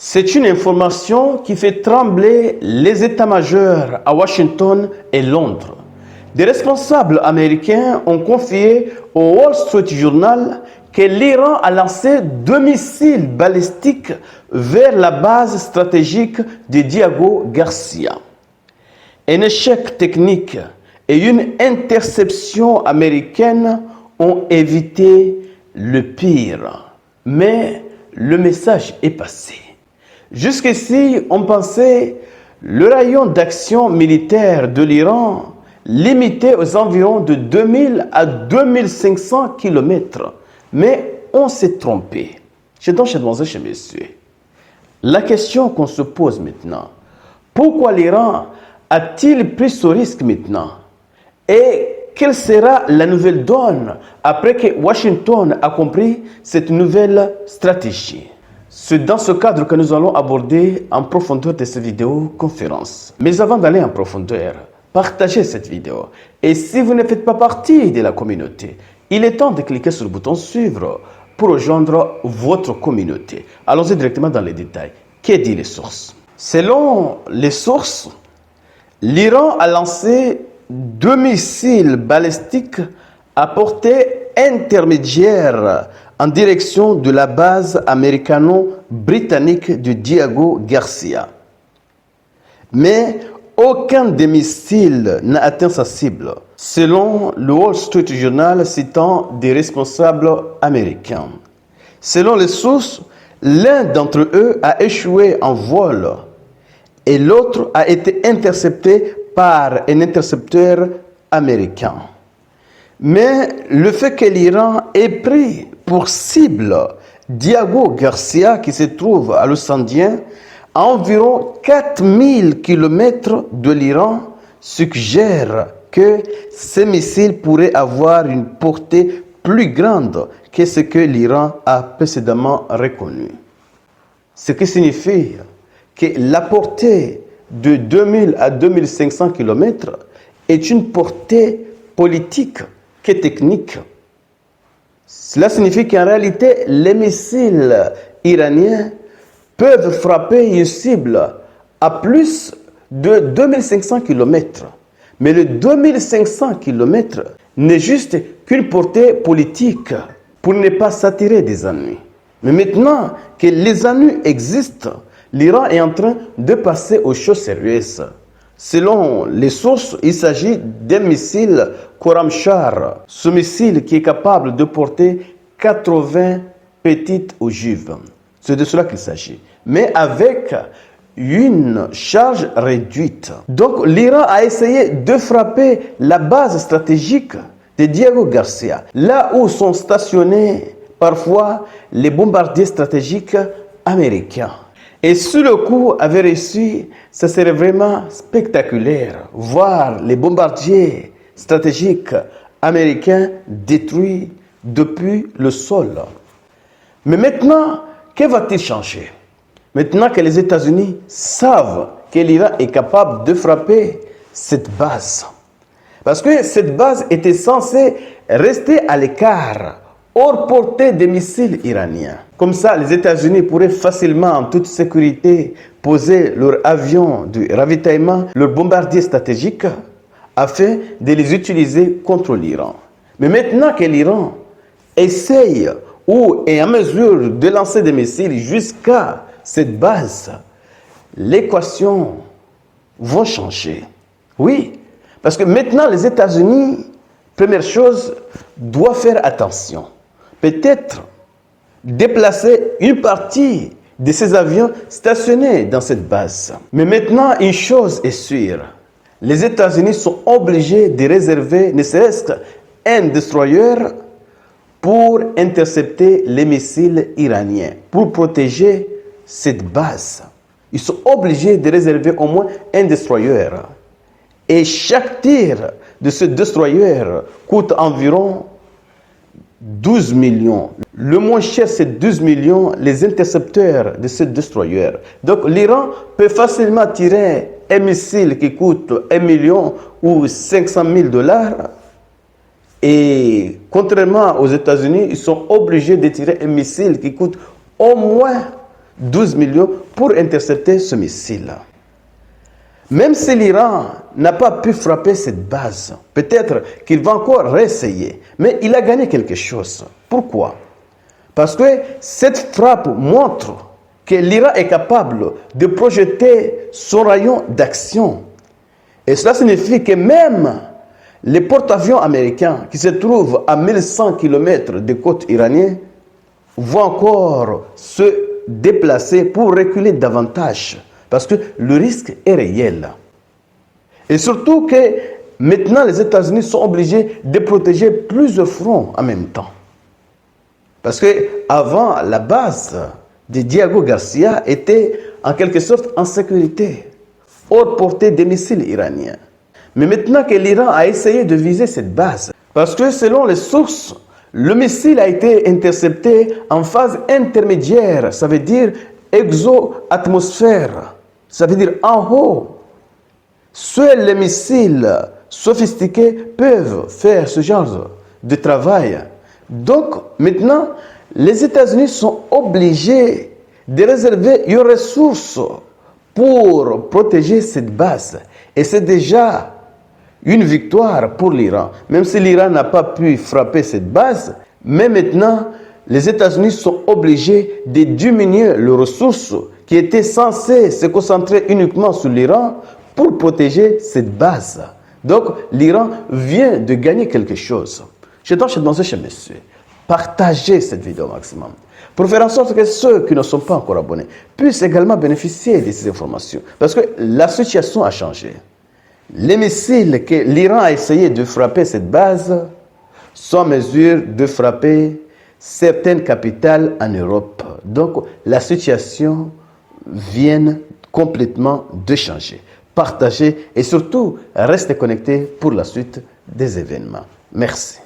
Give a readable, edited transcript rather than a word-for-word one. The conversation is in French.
C'est une information qui fait trembler les états-majors à Washington et Londres. Des responsables américains ont confié au Wall Street Journal que l'Iran a lancé 2 missiles balistiques vers la base stratégique de Diego Garcia. Un échec technique et une interception américaine ont évité le pire. Mais le message est passé. Jusqu'ici, on pensait le rayon d'action militaire de l'Iran limité aux environs de 2000 à 2500 km. Mais on s'est trompé. Chez mademoiselles, chez messieurs. La question qu'on se pose maintenant, pourquoi l'Iran a-t-il pris ce risque maintenant? Et quelle sera la nouvelle donne après que Washington a compris cette nouvelle stratégie? C'est dans ce cadre que nous allons aborder en profondeur de cette vidéoconférence. Mais avant d'aller en profondeur, partagez cette vidéo. Et si vous ne faites pas partie de la communauté, il est temps de cliquer sur le bouton suivre pour rejoindre votre communauté. Allons-y directement dans les détails. Que disent les sources? Selon les sources, l'Iran a lancé 2 missiles balistiques à portée intermédiaire en direction de la base américano-britannique de Diego Garcia. Mais aucun des missiles n'a atteint sa cible, selon le Wall Street Journal citant des responsables américains. Selon les sources, l'un d'entre eux a échoué en vol et l'autre a été intercepté par un intercepteur américain. Mais le fait que l'Iran ait pris pour cible Diego Garcia, qui se trouve à l'océan Indien, à environ 4000 km de l'Iran, suggère que ces missiles pourraient avoir une portée plus grande que ce que l'Iran a précédemment reconnu. Ce qui signifie que la portée de 2000 à 2500 km est une portée politique que technique. Cela signifie qu'en réalité, les missiles iraniens peuvent frapper une cible à plus de 2500 km. Mais le 2500 km n'est juste qu'une portée politique pour ne pas s'attirer des ennuis. Mais maintenant que les ennuis existent, l'Iran est en train de passer aux choses sérieuses. Selon les sources, il s'agit d'un missile Khorramshahr. Ce missile qui est capable de porter 80 petites ogives. C'est de cela qu'il s'agit. Mais avec une charge réduite. Donc l'Iran a essayé de frapper la base stratégique de Diego Garcia, là où sont stationnés parfois les bombardiers stratégiques américains. Et si le coup avait réussi, ça serait vraiment spectaculaire. Voir les bombardiers stratégiques américains détruits depuis le sol. Mais maintenant, que va-t-il changer? Maintenant que les États-Unis savent que l'Iran est capable de frapper cette base. Parce que cette base était censée rester à l'écart, hors portée des missiles iraniens. Comme ça, les États-Unis pourraient facilement, en toute sécurité, poser leurs avions de ravitaillement, leurs bombardiers stratégiques, afin de les utiliser contre l'Iran. Mais maintenant que l'Iran essaye ou est en mesure de lancer des missiles jusqu'à cette base, l'équation va changer. Oui, parce que maintenant les États-Unis, première chose, doivent faire attention. Peut-être déplacer une partie de ces avions stationnés dans cette base. Mais maintenant, une chose est sûre. Les États-Unis sont obligés de réserver ne serait-ce qu'un destroyer pour intercepter les missiles iraniens, pour protéger cette base. Ils sont obligés de réserver au moins un destroyer. Et chaque tir de ce destroyer coûte environ 12 millions. Le moins cher, c'est 12 millions, les intercepteurs de ce destroyer. Donc l'Iran peut facilement tirer un missile qui coûte 1 million ou 500 000 $. Et contrairement aux États-Unis, ils sont obligés de tirer un missile qui coûte au moins 12 millions pour intercepter ce missile. Même si l'Iran n'a pas pu frapper cette base, peut-être qu'il va encore réessayer, mais il a gagné quelque chose. Pourquoi? Parce que cette frappe montre que l'Iran est capable de projeter son rayon d'action. Et cela signifie que même les porte-avions américains qui se trouvent à 1100 km des côtes iraniennes vont encore se déplacer pour reculer davantage. Parce que le risque est réel. Et surtout que maintenant les États-Unis sont obligés de protéger plusieurs fronts en même temps. Parce qu'avant, la base de Diego Garcia était en quelque sorte en sécurité, hors portée des missiles iraniens. Mais maintenant que l'Iran a essayé de viser cette base, parce que selon les sources, le missile a été intercepté en phase intermédiaire, ça veut dire exo-atmosphère. Ça veut dire en haut. Seuls les missiles sophistiqués peuvent faire ce genre de travail. Donc maintenant, les États-Unis sont obligés de réserver une ressource pour protéger cette base. Et c'est déjà une victoire pour l'Iran. Même si l'Iran n'a pas pu frapper cette base, mais maintenant, les États-Unis sont obligés de diminuer leurs ressources qui étaient censées se concentrer uniquement sur l'Iran pour protéger cette base. Donc, l'Iran vient de gagner quelque chose. Je dois demander chez messieurs, partagez cette vidéo au maximum pour faire en sorte que ceux qui ne sont pas encore abonnés puissent également bénéficier de ces informations. Parce que la situation a changé. Les missiles que l'Iran a essayé de frapper cette base sont en mesure de frapper certaines capitales en Europe. Donc, la situation vient complètement de changer. Partagez et surtout, restez connectés pour la suite des événements. Merci.